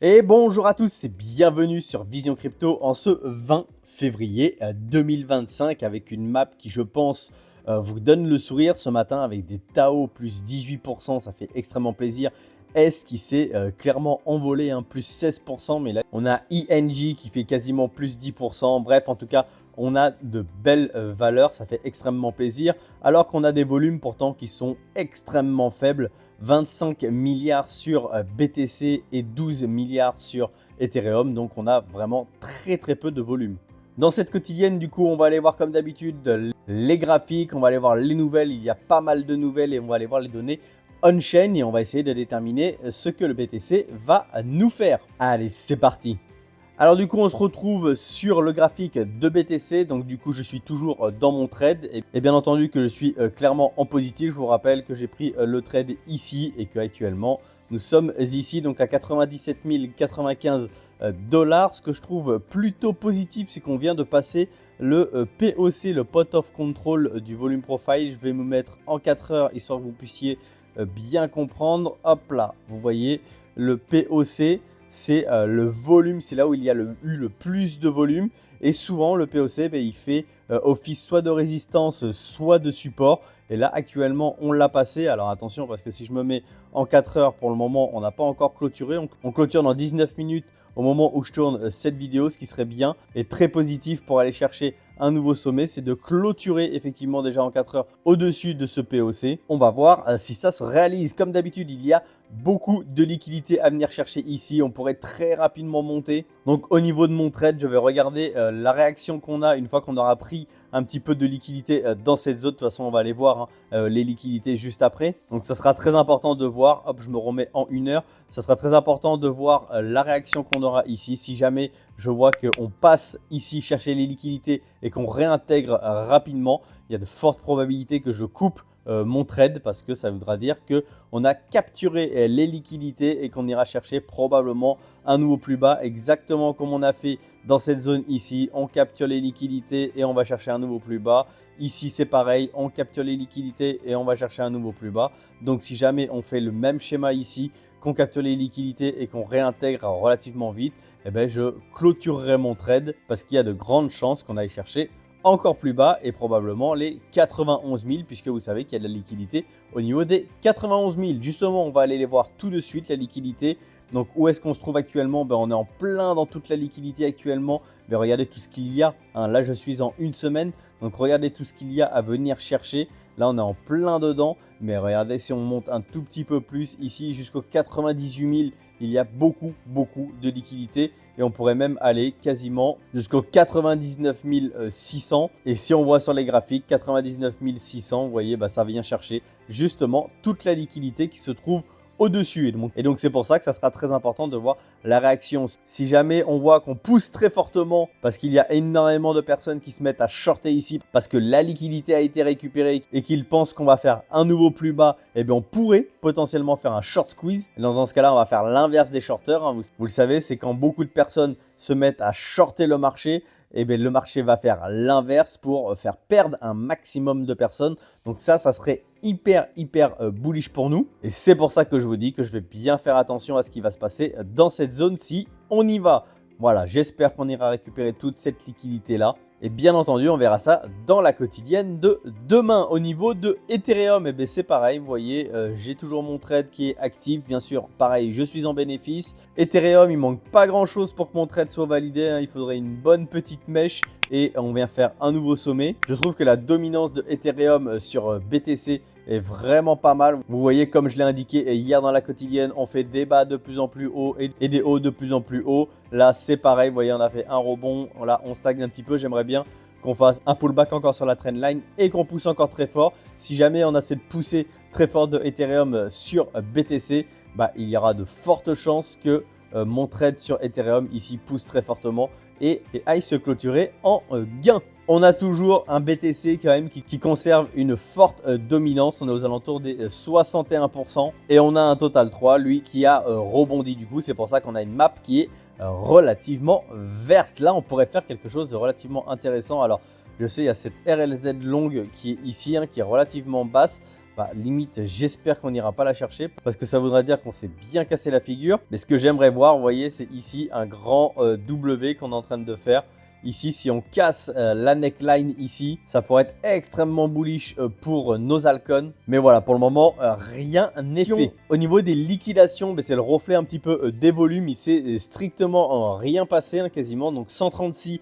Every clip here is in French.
Et bonjour à tous et bienvenue sur Vision Crypto en ce 20 février 2025 avec une map qui je pense vous donne le sourire ce matin avec des Tao plus 18%, ça fait extrêmement plaisir. S qui s'est clairement envolé, plus 16%, mais là on a ING qui fait quasiment plus 10%. Bref, en tout cas, on a de belles valeurs, ça fait extrêmement plaisir, alors qu'on a des volumes pourtant qui sont extrêmement faibles. 25 milliards sur BTC et 12 milliards sur Ethereum, donc on a vraiment très peu de volume. Dans cette quotidienne, du coup, on va aller voir comme d'habitude les graphiques, on va aller voir les nouvelles, il y a pas mal de nouvelles et on va aller voir les données on-chain et on va essayer de déterminer ce que le BTC va nous faire. Allez, c'est parti! Alors du coup, on se retrouve sur le graphique de BTC. Donc du coup, je suis toujours dans mon trade. Et bien entendu que je suis clairement en positif. Je vous rappelle que j'ai pris le trade ici et qu'actuellement, nous sommes ici donc à 97 095 $. Ce que je trouve plutôt positif, c'est qu'on vient de passer le POC, le Pot of Control du volume profile. Je vais me mettre en 4 heures histoire que vous puissiez bien comprendre. Hop là, vous voyez le POC. C'est le volume, c'est là où il y a eu le plus de volume. Et souvent, le POC, il fait office soit de résistance, soit de support. Et là, actuellement, on l'a passé. Alors attention, parce que si je me mets en 4 heures, pour le moment, on n'a pas encore clôturé. On clôture dans 19 minutes au moment où je tourne cette vidéo. Ce qui serait bien et très positif pour aller chercher un nouveau sommet, c'est de clôturer effectivement déjà en 4 heures au-dessus de ce POC. On va voir si ça se réalise. Comme d'habitude, il y a beaucoup de liquidités à venir chercher ici. On pourrait très rapidement monter. Donc au niveau de mon trade, je vais regarder la réaction qu'on a une fois qu'on aura pris un petit peu de liquidité dans cette zone. De toute façon, on va aller voir les liquidités juste après. Donc ça sera très important de voir. Hop, je me remets en 1 heure. Ça sera très important de voir la réaction qu'on aura ici. Si jamais je vois qu'on passe ici chercher les liquidités et qu'on réintègre rapidement, il y a de fortes probabilités que je coupe mon trade parce que ça voudra dire qu'on a capturé les liquidités et qu'on ira chercher probablement un nouveau plus bas, exactement comme on a fait dans cette zone ici. On capture les liquidités et on va chercher un nouveau plus bas. Ici, c'est pareil, on capture les liquidités et on va chercher un nouveau plus bas. Donc, si jamais on fait le même schéma ici, qu'on capture les liquidités et qu'on réintègre relativement vite, eh bien, je clôturerai mon trade parce qu'il y a de grandes chances qu'on aille chercher encore plus bas et probablement les 91 000 puisque vous savez qu'il y a de la liquidité au niveau des 91 000. Justement, on va aller les voir tout de suite, la liquidité. Donc, où est-ce qu'on se trouve actuellement? On est en plein dans toute la liquidité actuellement. Regardez tout ce qu'il y a. Là, je suis en 1 semaine. Donc, regardez tout ce qu'il y a à venir chercher. Là, on est en plein dedans. Mais regardez, si on monte un tout petit peu plus, ici, jusqu'aux 98 000, il y a beaucoup de liquidités. Et on pourrait même aller quasiment jusqu'aux 99 600. Et si on voit sur les graphiques, 99 600, vous voyez, ça vient chercher justement toute la liquidité qui se trouve au-dessus. Et donc, c'est pour ça que ça sera très important de voir la réaction. Si jamais on voit qu'on pousse très fortement parce qu'il y a énormément de personnes qui se mettent à shorter ici parce que la liquidité a été récupérée et qu'ils pensent qu'on va faire un nouveau plus bas, on pourrait potentiellement faire un short squeeze. Et dans ce cas-là, on va faire l'inverse des shorters. Vous le savez, c'est quand beaucoup de personnes se mettent à shorter le marché, le marché va faire l'inverse pour faire perdre un maximum de personnes. Donc ça serait hyper bullish pour nous. Et c'est pour ça que je vous dis que je vais bien faire attention à ce qui va se passer dans cette zone si on y va. Voilà, j'espère qu'on ira récupérer toute cette liquidité-là. Et bien entendu, on verra ça dans la quotidienne de demain. Au niveau de Ethereum, c'est pareil. Vous voyez, j'ai toujours mon trade qui est actif. Bien sûr, pareil, je suis en bénéfice. Ethereum, il manque pas grand-chose pour que mon trade soit validé. Il faudrait une bonne petite mèche et on vient faire un nouveau sommet. Je trouve que la dominance de Ethereum sur BTC est vraiment pas mal. Vous voyez, comme je l'ai indiqué hier dans la quotidienne, on fait des bas de plus en plus haut et des hauts de plus en plus haut. Là, c'est pareil. Vous voyez, on a fait un rebond. Là, on stagne un petit peu. J'aimerais bien qu'on fasse un pullback encore sur la trendline et qu'on pousse encore très fort. Si jamais on a cette poussée très forte de Ethereum sur BTC, il y aura de fortes chances que mon trade sur Ethereum ici pousse très fortement et aille se clôturer en gain. On a toujours un BTC quand même qui conserve une forte dominance. On est aux alentours des 61%. Et on a un Total 3, lui, qui a rebondi du coup. C'est pour ça qu'on a une map qui est relativement verte. Là, on pourrait faire quelque chose de relativement intéressant. Alors, je sais, il y a cette RLZ longue qui est ici, qui est relativement basse. bah, limite j'espère qu'on n'ira pas la chercher parce que ça voudrait dire qu'on s'est bien cassé la figure. Mais ce que j'aimerais voir, vous voyez, c'est ici un grand W qu'on est en train de faire. Ici, si on casse la neckline ici, ça pourrait être extrêmement bullish pour nos halcons. Mais voilà, pour le moment, rien n'est fait. Au niveau des liquidations, c'est le reflet un petit peu des volumes. Il s'est strictement rien passé, hein, quasiment. Donc 136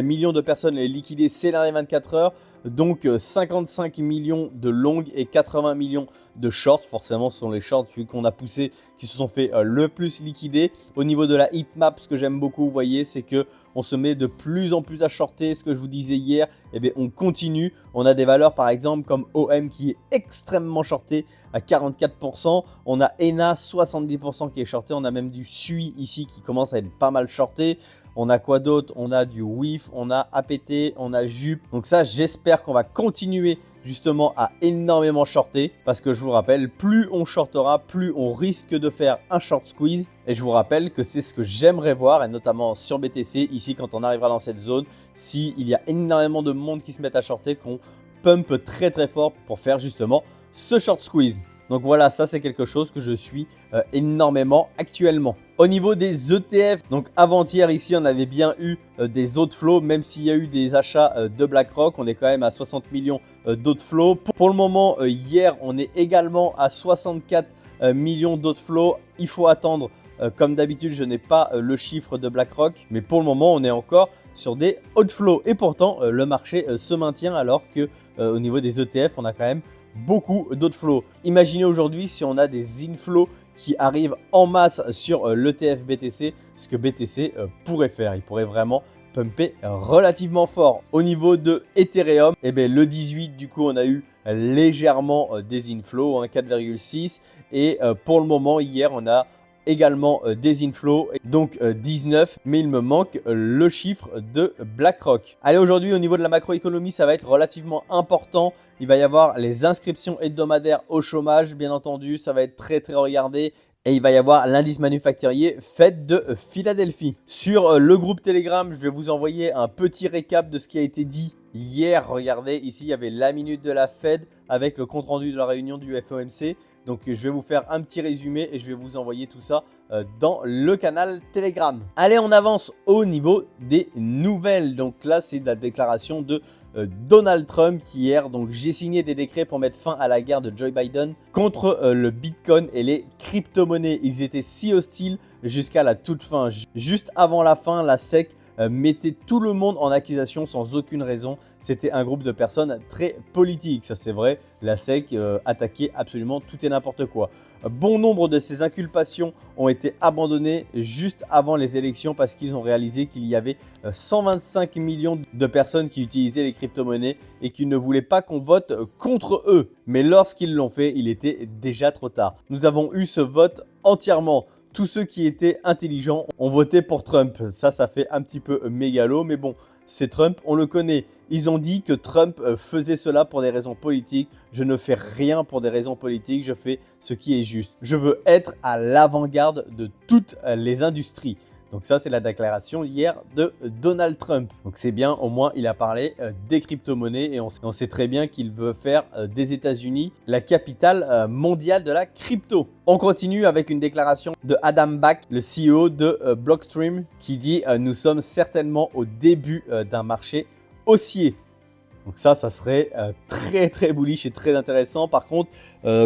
millions de personnes liquidées ces dernières 24 heures. Donc 55 millions de longues et 80 millions de shorts. Forcément, ce sont les shorts vu qu'on a poussé qui se sont fait le plus liquider. Au niveau de la heatmap, ce que j'aime beaucoup, vous voyez, c'est que on se met de plus en plus à shorter. Ce que je vous disais hier, on continue. On a des valeurs par exemple comme OM qui est extrêmement shorté à 44%. On a ENA 70% qui est shorté. On a même du SUI ici qui commence à être pas mal shorté. On a quoi d'autre? On a du WIF, on a APT, on a JUP. Donc ça, j'espère qu'on va continuer justement à énormément shorter. Parce que je vous rappelle, plus on shortera, plus on risque de faire un short squeeze. Et je vous rappelle que c'est ce que j'aimerais voir, et notamment sur BTC, ici quand on arrivera dans cette zone, s'il y a énormément de monde qui se met à shorter, qu'on pump très très fort pour faire justement ce short squeeze. Donc voilà, ça c'est quelque chose que je suis énormément actuellement. Au niveau des ETF, donc avant-hier ici on avait bien eu des outflows, même s'il y a eu des achats de BlackRock, on est quand même à 60 millions d'outflows. Pour le moment, hier on est également à 64 millions d'outflows. Il faut attendre, comme d'habitude je n'ai pas le chiffre de BlackRock, mais pour le moment on est encore sur des outflows. Et pourtant le marché se maintient alors que au niveau des ETF on a quand même beaucoup d'outflows. Imaginez aujourd'hui si on a des inflows qui arrivent en masse sur l'ETF BTC, ce que BTC pourrait faire. Il pourrait vraiment pumper relativement fort. Au niveau de Ethereum, le 18 du coup on a eu légèrement des inflows, 4,6, et pour le moment hier on a également des inflows, donc 19, mais il me manque le chiffre de BlackRock. Allez, aujourd'hui au niveau de la macroéconomie, ça va être relativement important. Il va y avoir les inscriptions hebdomadaires au chômage, bien entendu, ça va être très très regardé. Et il va y avoir l'indice manufacturier Fed de Philadelphie. Sur le groupe Telegram, je vais vous envoyer un petit récap de ce qui a été dit hier. Regardez, ici, il y avait la minute de la Fed avec le compte-rendu de la réunion du FOMC. Donc, je vais vous faire un petit résumé et je vais vous envoyer tout ça dans le canal Telegram. Allez, on avance au niveau des nouvelles. Donc là, c'est la déclaration de Donald Trump qui hier. Donc, j'ai signé des décrets pour mettre fin à la guerre de Joe Biden contre le Bitcoin et les crypto-monnaies. Ils étaient si hostiles jusqu'à la toute fin. Juste avant la fin, la SEC mettait tout le monde en accusation sans aucune raison. C'était un groupe de personnes très politiques, ça c'est vrai. La SEC attaquait absolument tout et n'importe quoi. Bon nombre de ces inculpations ont été abandonnées juste avant les élections parce qu'ils ont réalisé qu'il y avait 125 millions de personnes qui utilisaient les crypto-monnaies et qui ne voulaient pas qu'on vote contre eux. Mais lorsqu'ils l'ont fait, il était déjà trop tard. Nous avons eu ce vote entièrement. Tous ceux qui étaient intelligents ont voté pour Trump. Ça fait un petit peu mégalo, mais bon, c'est Trump, on le connaît. Ils ont dit que Trump faisait cela pour des raisons politiques. Je ne fais rien pour des raisons politiques, je fais ce qui est juste. Je veux être à l'avant-garde de toutes les industries. Donc ça, c'est la déclaration hier de Donald Trump. Donc c'est bien, au moins, il a parlé des crypto-monnaies et on sait très bien qu'il veut faire des États-Unis la capitale mondiale de la crypto. On continue avec une déclaration de Adam Back, le CEO de Blockstream, qui dit « Nous sommes certainement au début d'un marché haussier ». Donc ça serait très très bullish et très intéressant. Par contre,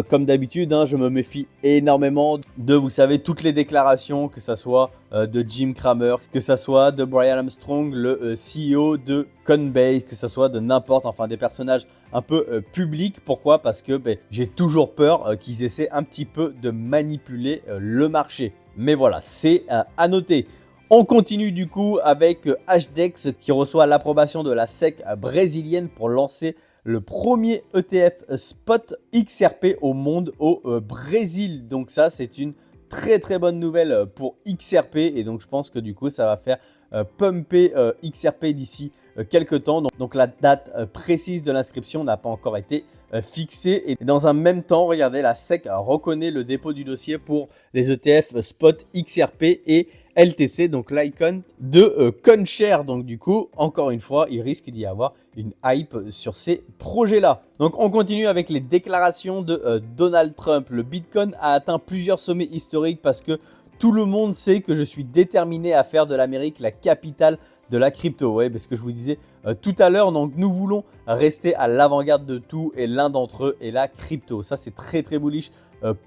comme d'habitude, je me méfie énormément de, vous savez, toutes les déclarations, que ça soit de Jim Cramer, que ça soit de Brian Armstrong, le CEO de Coinbase, que ça soit de n'importe, enfin des personnages un peu publics. Pourquoi? Parce que j'ai toujours peur qu'ils essaient un petit peu de manipuler le marché. Mais voilà, c'est à noter. On continue du coup avec HDEX qui reçoit l'approbation de la SEC brésilienne pour lancer le premier ETF spot XRP au monde au Brésil. Donc ça, c'est une très très bonne nouvelle pour XRP et donc je pense que du coup, ça va faire pumper XRP d'ici quelques temps. Donc la date précise de l'inscription n'a pas encore été fixée. Et dans un même temps, regardez, la SEC reconnaît le dépôt du dossier pour les ETF Spot XRP et LTC, donc l'icon de CoinShare. Donc du coup, encore une fois, il risque d'y avoir une hype sur ces projets-là. Donc on continue avec les déclarations de Donald Trump. Le Bitcoin a atteint plusieurs sommets historiques parce que tout le monde sait que je suis déterminé à faire de l'Amérique la capitale de la crypto. Ouais, parce que je vous disais tout à l'heure, donc nous voulons rester à l'avant-garde de tout et l'un d'entre eux est la crypto. Ça, c'est très très bullish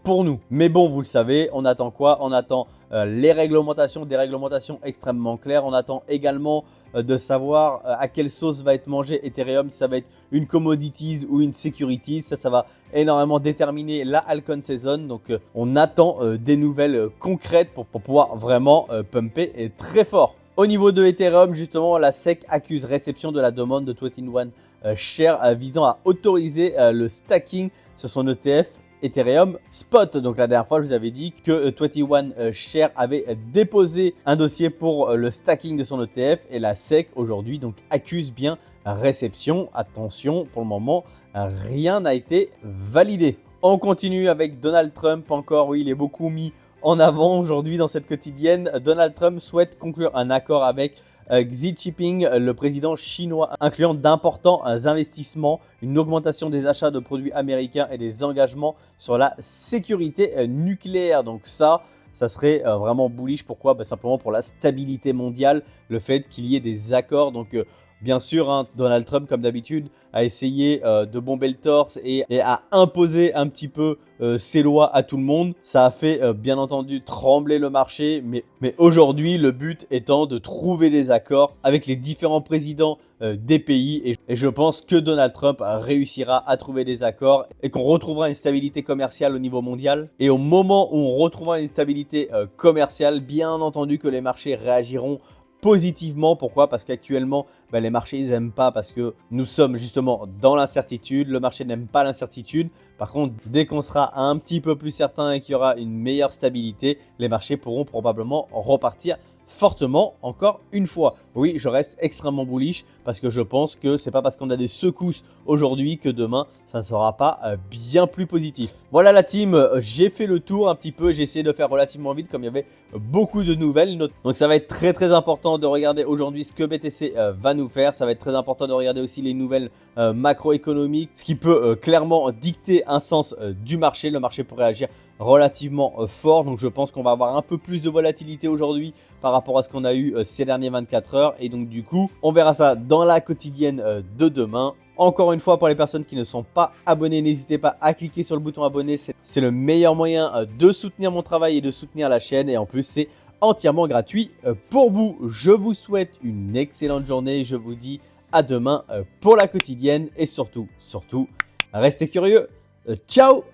pour nous. Mais bon, vous le savez, on attend quoi? On attend les réglementations, des réglementations extrêmement claires. On attend également de savoir à quelle sauce va être mangé Ethereum, si ça va être une commodities ou une securities. Ça va énormément déterminer la altcoin season. Donc, on attend des nouvelles concrètes pour pouvoir vraiment pumper et très fort. Au niveau de Ethereum, justement, la SEC accuse réception de la demande de 21 Share visant à autoriser le stacking sur son ETF Ethereum Spot. Donc la dernière fois, je vous avais dit que 21 Share avait déposé un dossier pour le stacking de son ETF et la SEC aujourd'hui donc accuse bien réception. Attention, pour le moment, rien n'a été validé. On continue avec Donald Trump encore. Oui, il est beaucoup mis en avant aujourd'hui dans cette quotidienne. Donald Trump souhaite conclure un accord avec Xi Jinping, le président chinois, incluant d'importants investissements, une augmentation des achats de produits américains et des engagements sur la sécurité nucléaire. Donc ça serait vraiment bullish. Pourquoi? Simplement pour la stabilité mondiale, le fait qu'il y ait des accords. Donc bien sûr, Donald Trump, comme d'habitude, a essayé de bomber le torse et a imposé un petit peu ses lois à tout le monde. Ça a fait, bien entendu, trembler le marché. Mais aujourd'hui, le but étant de trouver des accords avec les différents présidents des pays. Et je pense que Donald Trump réussira à trouver des accords et qu'on retrouvera une stabilité commerciale au niveau mondial. Et au moment où on retrouvera une stabilité commerciale, bien entendu que les marchés réagiront positivement. Pourquoi? Parce qu'actuellement, les marchés, ils n'aiment pas parce que nous sommes justement dans l'incertitude. Le marché n'aime pas l'incertitude. Par contre, dès qu'on sera un petit peu plus certain et qu'il y aura une meilleure stabilité, les marchés pourront probablement repartir fortement encore une fois. Oui, je reste extrêmement bullish parce que je pense que c'est pas parce qu'on a des secousses aujourd'hui que demain ça ne sera pas bien plus positif. Voilà la team, j'ai fait le tour un petit peu, j'ai essayé de faire relativement vite comme il y avait beaucoup de nouvelles. Donc ça va être très très important de regarder aujourd'hui ce que BTC va nous faire. Ça va être très important de regarder aussi les nouvelles macroéconomiques, ce qui peut clairement dicter un sens du marché. Le marché pourrait agir relativement fort, donc je pense qu'on va avoir un peu plus de volatilité aujourd'hui par rapport à ce qu'on a eu ces derniers 24 heures et donc du coup on verra ça dans la quotidienne de demain. Encore une fois, pour les personnes qui ne sont pas abonnées, n'hésitez pas à cliquer sur le bouton abonner, c'est le meilleur moyen de soutenir mon travail et de soutenir la chaîne et en plus c'est entièrement gratuit pour vous. Je vous souhaite une excellente journée, je vous dis à demain pour la quotidienne et surtout restez curieux. Ciao!